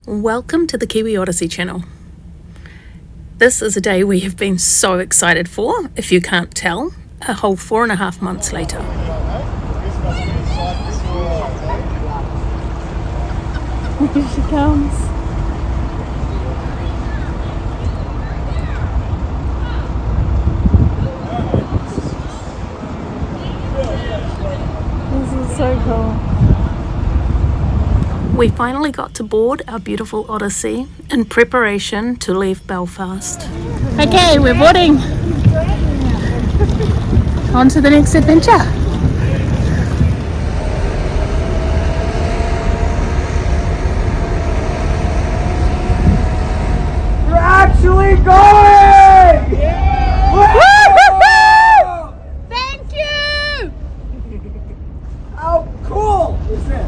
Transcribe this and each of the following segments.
Welcome to the Kiwi Odyssey channel. This is a day we have been so excited for, if you can't tell, a whole 4.5 months later. Here she comes. This is so cool. We finally got to board our beautiful Odyssey in preparation to leave Belfast. Okay, we're boarding. On to the next adventure. We're actually going! Woo-hoo-hoo! Thank you! How cool is it?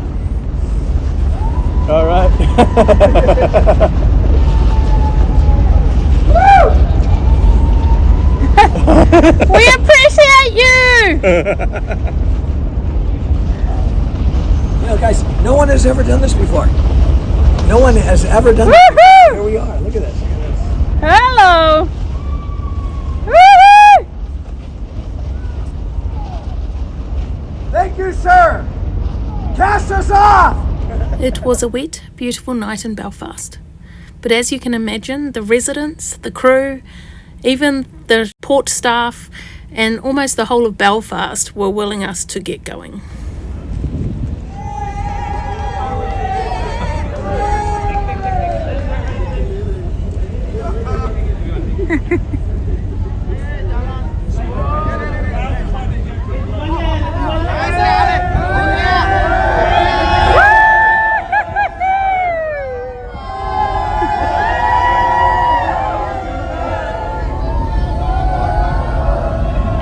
All right. We appreciate you! You know, guys, no one has ever done this before. No one has ever done this. Woohoo! Here we are. Look at this. Hello! Woo-hoo! Thank you, sir. Cast us off. It was a wet, beautiful night in Belfast. But as you can imagine, the residents, the crew, even the port staff, and almost the whole of Belfast were willing us to get going.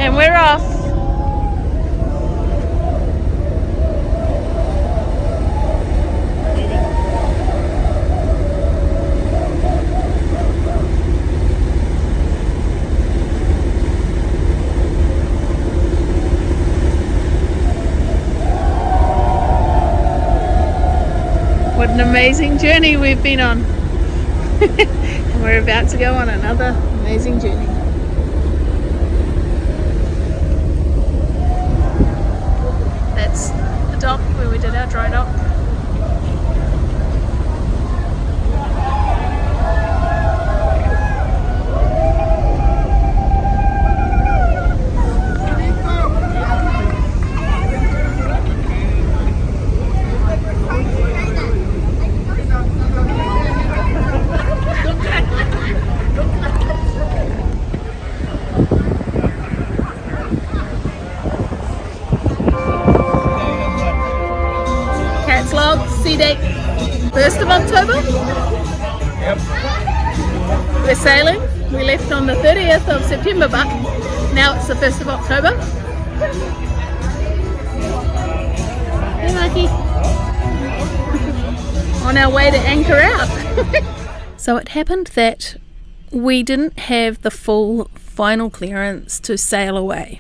And we're off. What an amazing journey we've been on. And we're about to go on another amazing journey. That's the dock where we did our dry dock. Cat's log, sea date, 1st of October. Yep. We're sailing. We left on the 30th of September, but now it's the 1st of October. Hey, Marky. On our way to anchor out. So it happened that we didn't have the full final clearance to sail away.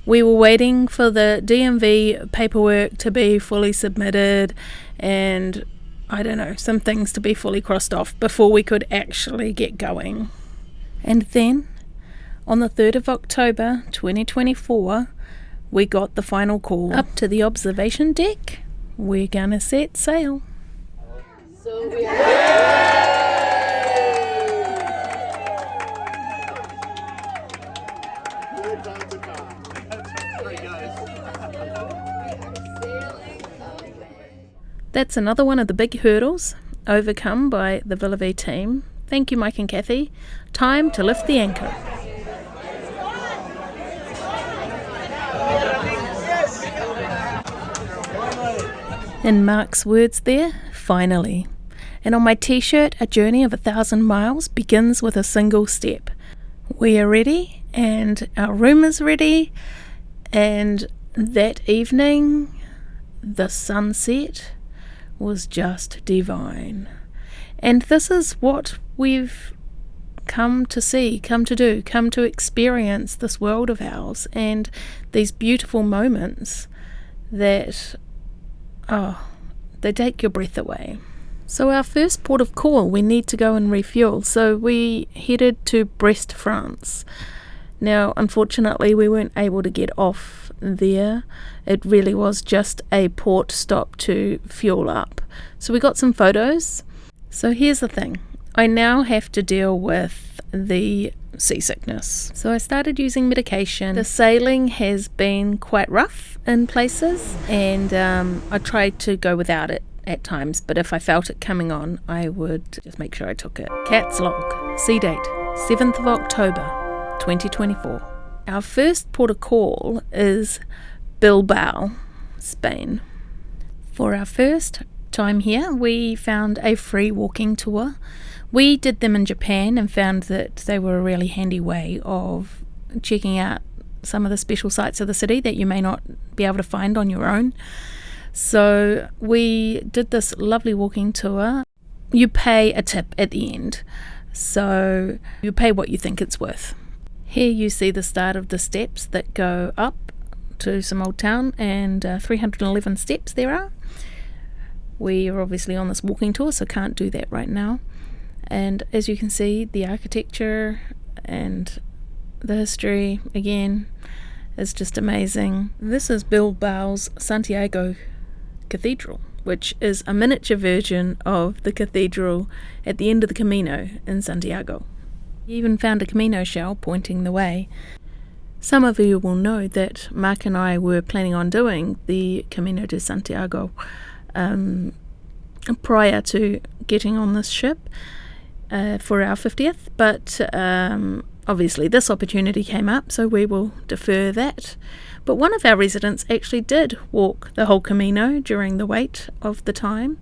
We were waiting for the DMV paperwork to be fully submitted and, I don't know, some things to be fully crossed off before we could actually get going. And then, on the 3rd of October 2024, we got the final call up to the observation deck. We're gonna set sail. That's another one of the big hurdles overcome by the Bilbao team. Thank you, Mike and Kathy. Time to lift the anchor. In Mark's words there, finally. And on my t-shirt, a journey of 1,000 miles begins with a single step. We are ready, and our room is ready, and that evening, the sunset was just divine. And this is what we've come to see, come to do, come to experience this world of ours and these beautiful moments that, they take your breath away. So our first port of call, we need to go and refuel. So we headed to Brest, France. Now, unfortunately, we weren't able to get off there. It really was just a port stop to fuel up. So we got some photos. So here's the thing. I now have to deal with the seasickness. So I started using medication. The sailing has been quite rough in places, and I tried to go without it at times, but if I felt it coming on, I would just make sure I took it. Cat's log, sea date, 7th of October, 2024. Our first port of call is Bilbao, Spain. For our first time here, we found a free walking tour. We did them in Japan and found that they were a really handy way of checking out some of the special sites of the city that you may not be able to find on your own. So we did this lovely walking tour. You pay a tip at the end, so you pay what you think it's worth. Here you see the start of the steps that go up to some old town, and 311 steps there are. We are obviously on this walking tour, so can't do that right now. And as you can see, the architecture and the history, again, is just amazing. This is Bilbao's Santiago Cathedral, which is a miniature version of the cathedral at the end of the Camino in Santiago. We even found a Camino shell pointing the way. Some of you will know that Mark and I were planning on doing the Camino de Santiago prior to getting on this ship for our 50th, but obviously this opportunity came up, so we will defer that. But one of our residents actually did walk the whole Camino during the wait of the time,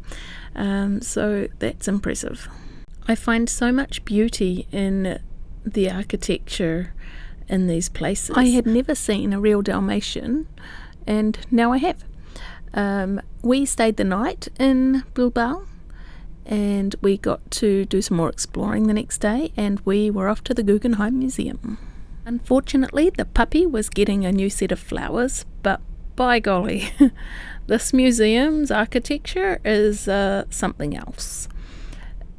so that's impressive. I find so much beauty in the architecture in these places. I had never seen a real Dalmatian, and now I have. We stayed the night in Bilbao, and we got to do some more exploring the next day, and we were off to the Guggenheim Museum. Unfortunately, the puppy was getting a new set of flowers, but by golly, this museum's architecture is something else.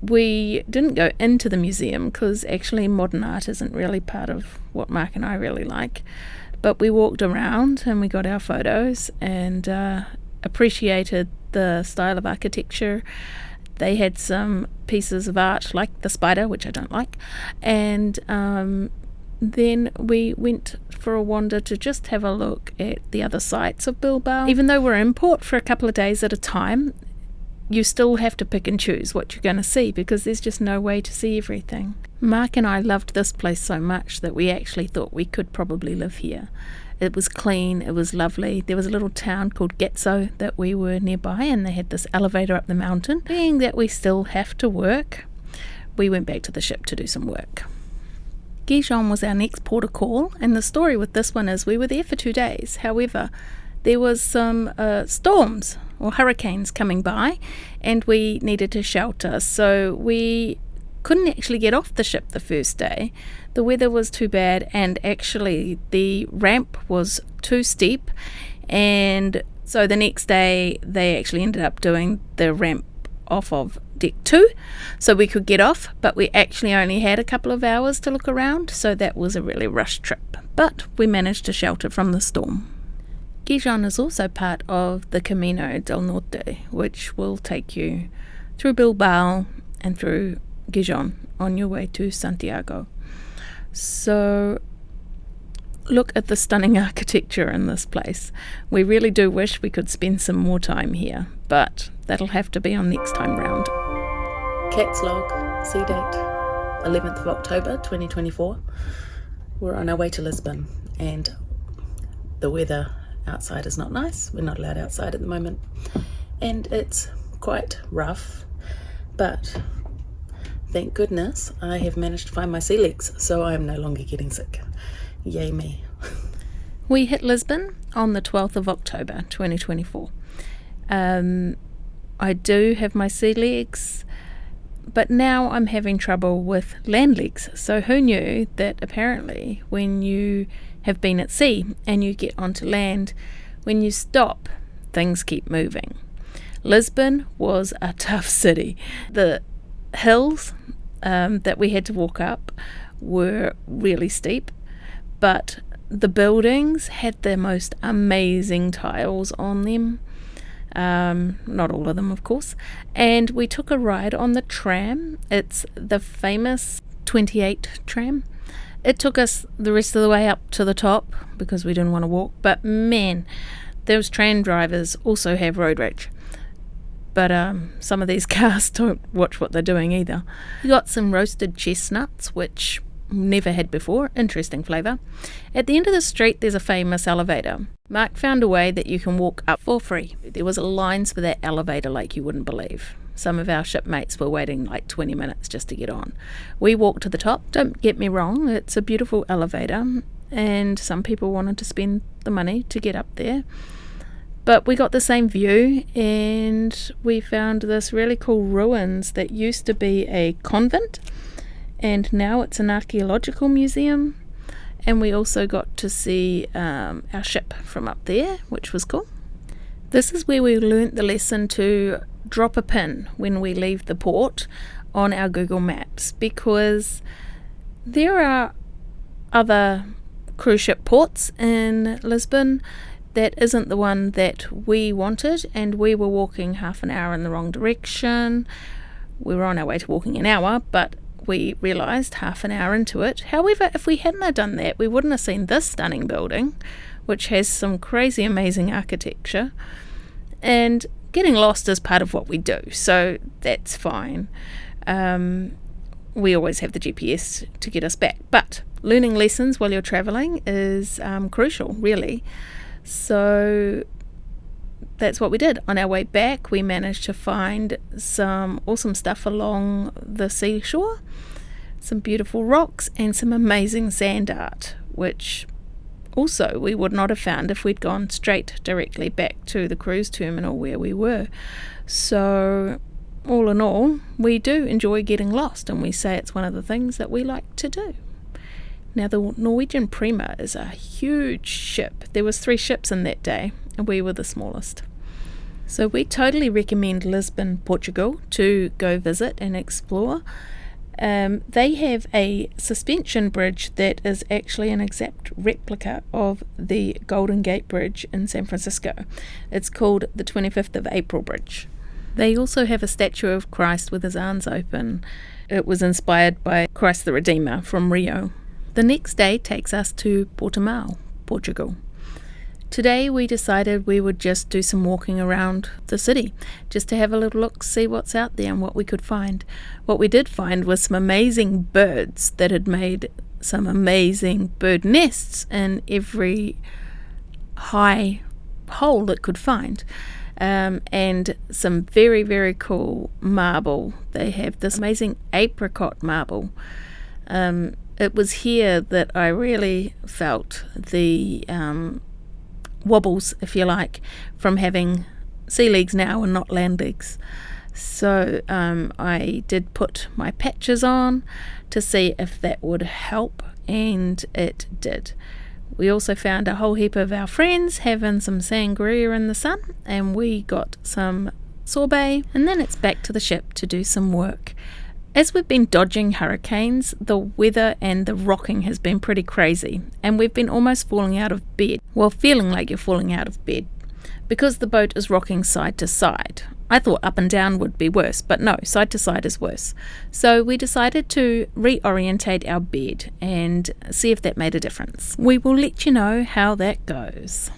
We didn't go into the museum because actually modern art isn't really part of what Mark and I really like, but we walked around and we got our photos and appreciated the style of architecture. They had some pieces of art like the spider, which I don't like, and then we went for a wander to just have a look at the other sites of Bilbao. Even though we're in port for a couple of days at a time, you still have to pick and choose what you're going to see because there's just no way to see everything. Mark and I loved this place so much that we actually thought we could probably live here. It was clean, it was lovely. There was a little town called Getxo that we were nearby, and they had this elevator up the mountain. Being that we still have to work, we went back to the ship to do some work. Gijón was our next port of call, and the story with this one is we were there for 2 days. However, there was some storms or hurricanes coming by, and we needed to shelter, so we couldn't actually get off the ship the first day. The weather was too bad, and actually the ramp was too steep, and so the next day they actually ended up doing the ramp off of deck 2 so we could get off, but we actually only had a couple of hours to look around, so that was a really rushed trip, but we managed to shelter from the storm. Gijón is also part of the Camino del Norte, which will take you through Bilbao and through Gijón on your way to Santiago. So look at the stunning architecture in this place. We really do wish we could spend some more time here, but that'll have to be on next time round. Cat's log, sea date, 11th of October 2024. We're on our way to Lisbon, and the weather outside is not nice. We're not allowed outside at the moment, and it's quite rough, but thank goodness I have managed to find my sea legs, so I am no longer getting sick. Yay me. We hit Lisbon on the 12th of October 2024. I do have my sea legs, but now I'm having trouble with land legs. So who knew that apparently when you have been at sea and you get onto land, when you stop, things keep moving. Lisbon was a tough city. The hills that we had to walk up were really steep, but the buildings had the most amazing tiles on them. Not all of them, of course. And we took a ride on the tram. It's the famous 28 tram. It took us the rest of the way up to the top because we didn't want to walk. But man, those tram drivers also have road rage. But some of these cars don't watch what they're doing either. We got some roasted chestnuts, which never had before. Interesting flavour. At the end of the street, there's a famous elevator. Mark found a way that you can walk up for free. There was lines for that elevator like you wouldn't believe. Some of our shipmates were waiting like 20 minutes just to get on. We walked to the top. Don't get me wrong, it's a beautiful elevator, and some people wanted to spend the money to get up there. But we got the same view, and we found this really cool ruins that used to be a convent, and now it's an archaeological museum. And we also got to see our ship from up there, which was cool. This is where we learnt the lesson to drop a pin when we leave the port on our Google Maps, because there are other cruise ship ports in Lisbon that isn't the one that we wanted, and we were walking half an hour in the wrong direction. We were on our way to walking an hour, but we realised half an hour into it. However, if we hadn't have done that, we wouldn't have seen this stunning building, which has some crazy amazing architecture, and getting lost is part of what we do, so that's fine. We always have the GPS to get us back, but learning lessons while you're travelling is crucial, really. So that's what we did. On our way back, we managed to find some awesome stuff along the seashore, some beautiful rocks and some amazing sand art, which also we would not have found if we'd gone straight directly back to the cruise terminal where we were. So all in all, we do enjoy getting lost, and we say it's one of the things that we like to do. Now, the Norwegian Prima is a huge ship. There was 3 ships in that day, and we were the smallest. So we totally recommend Lisbon, Portugal, to go visit and explore. They have a suspension bridge that is actually an exact replica of the Golden Gate Bridge in San Francisco. It's called the 25th of April Bridge. They also have a statue of Christ with his arms open. It was inspired by Christ the Redeemer from Rio. The next day takes us to Portimão, Portugal. Today we decided we would just do some walking around the city, just to have a little look, see what's out there and what we could find. What we did find was some amazing birds that had made some amazing bird nests in every high hole it could find. And some very, very cool marble. They have this amazing apricot marble. It was here that I really felt the wobbles, if you like, from having sea legs now and not land legs. So I did put my patches on to see if that would help, and it did. We also found a whole heap of our friends having some sangria in the sun, and we got some sorbet, and then it's back to the ship to do some work. As we've been dodging hurricanes, the weather and the rocking has been pretty crazy, and we've been almost falling out of bed. Well, feeling like you're falling out of bed, because the boat is rocking side to side. I thought up and down would be worse, but no, side to side is worse. So we decided to reorientate our bed and see if that made a difference. We will let you know how that goes.